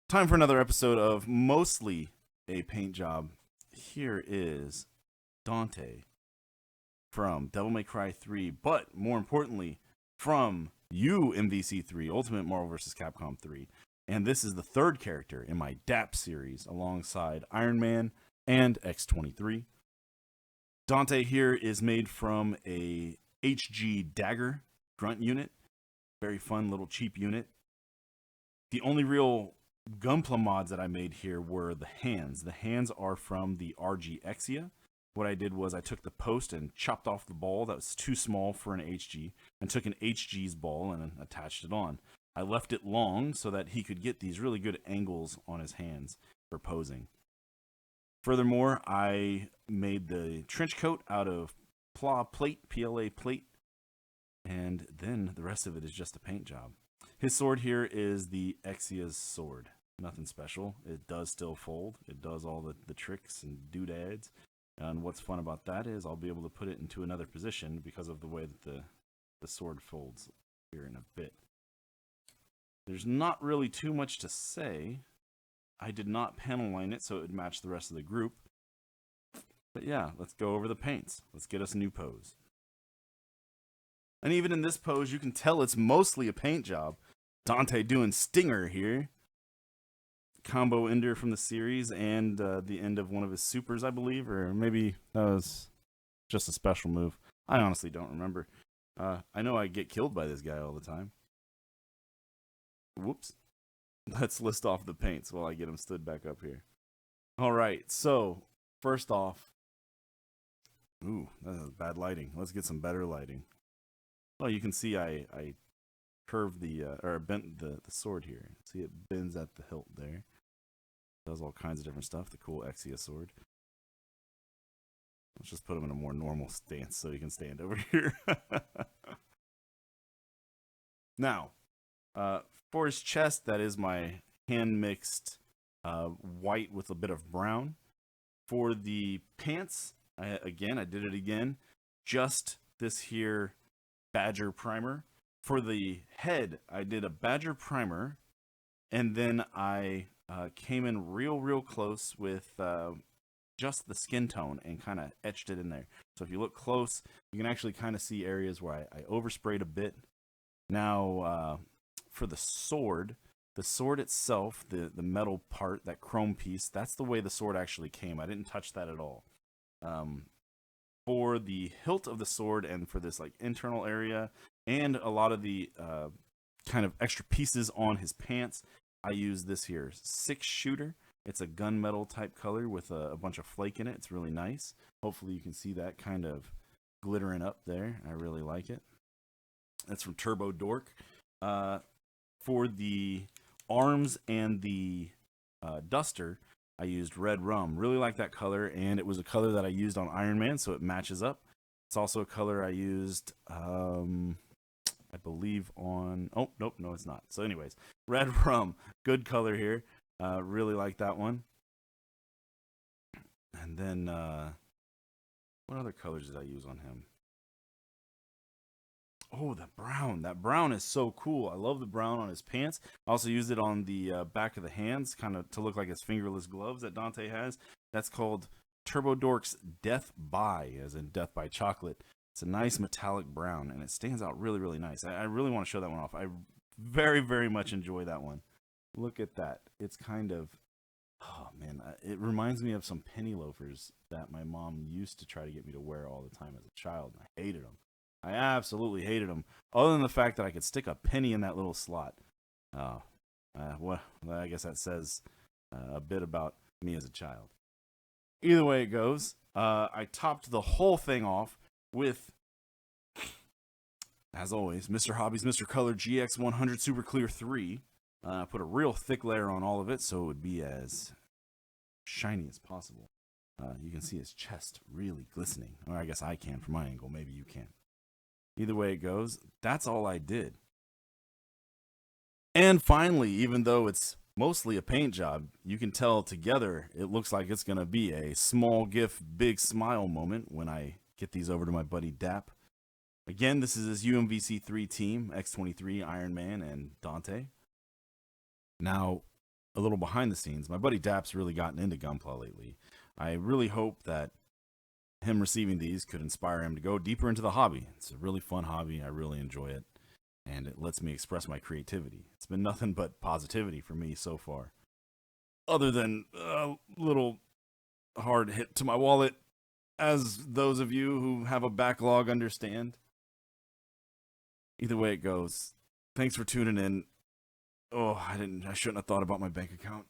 Time for another episode of Mostly a Paint Job. Here is Dante from Devil May Cry 3, but more importantly, from MVC 3, Ultimate Marvel vs. Capcom 3. And this is the third character in my DAP series alongside Iron Man and X-23. Dante here is made from a HG Dagger grunt unit. Very fun little cheap unit. The only real Gunpla mods that I made here were the hands. The hands are from the RG Exia. What I did was I took the post and chopped off the ball that was too small for an HG and took an HG's ball and attached it on. I left it long so that he could get these really good angles on his hands for posing. Furthermore, I made the trench coat out of PLA plate, and then the rest of it is just a paint job. His sword here is the Exia's sword. Nothing special. It does still fold. It does all the tricks and doodads. And what's fun about that is I'll be able to put it into another position because of the way that the sword folds here in a bit. There's not really too much to say. I did not panel line it so it would match the rest of the group. But yeah, let's go over the paints. Let's get us a new pose. And even in this pose, you can tell it's mostly a paint job. Dante doing Stinger here. Combo ender from the series and the end of one of his supers, I believe. Or maybe that was just a special move. I honestly don't remember. I know I get killed by this guy all the time. Whoops. Let's list off the paints while I get him stood back up here. All right, so first off, ooh, that is bad lighting. Let's get some better lighting. Well, you can see I curved or bent the sword here. See, it bends at the hilt there. Does all kinds of different stuff. The cool Exia sword. Let's just put him in a more normal stance so he can stand over here. Now, for his chest, that is my hand-mixed white with a bit of brown. For the pants, I did it again. Just this here Badger primer. For the head, I did a Badger primer, and then I came in real close with just the skin tone and kind of etched it in there. So if you look close, you can actually kind of see areas where I oversprayed a bit. Now, for the sword itself, the metal part, that chrome piece, that's the way the sword actually came. I didn't touch that at all. For the hilt of the sword and for this like internal area and a lot of the kind of extra pieces on his pants, I use this here 6-shooter. It's a gunmetal type color with a bunch of flake in it. It's really nice. Hopefully you can see that kind of glittering up there. I really like it. That's from Turbo Dork. For the arms and the duster, I used red rum. Really like that color, and it was a color that I used on Iron Man, so it matches up. It's also a color I used, I believe on... Oh, nope, no, it's not. So anyways, red rum. Good color here. Really like that one. And then, what other colors did I use on him? Oh, the brown. That brown is so cool. I love the brown on his pants. I also used it on the back of the hands, kind of to look like his fingerless gloves that Dante has. That's called Turbo Dork's Death by, as in Death by Chocolate. It's a nice metallic brown, and it stands out really nice. I really want to show that one off. I very much enjoy that one. Look at that. It's kind of... Oh, man. It reminds me of some penny loafers that my mom used to try to get me to wear all the time as a child, and I hated them. I absolutely hated them, other than the fact that I could stick a penny in that little slot. Well, I guess that says a bit about me as a child. Either way it goes, I topped the whole thing off with, as always, Mr. Hobby's Mr. Color GX100 Super Clear 3. I put a real thick layer on all of it so it would be as shiny as possible. You can see his chest really glistening. Or I guess I can from my angle. Maybe you can't. Either way it goes, that's all I did. And finally, even though it's mostly a paint job, you can tell together it looks like it's going to be a small GIF, big smile moment when I get these over to my buddy Dap. Again, this is his UMVC3 team, X-23, Iron Man, and Dante. Now, a little behind the scenes, my buddy Dap's really gotten into Gunpla lately. I really hope that him receiving these could inspire him to go deeper into the hobby. It's a really fun hobby. I really enjoy it, and it lets me express my creativity. It's been nothing but positivity for me so far, other than a little hard hit to my wallet, as those of you who have a backlog understand. Either way it goes, thanks for tuning in. Oh, I shouldn't have thought about my bank account.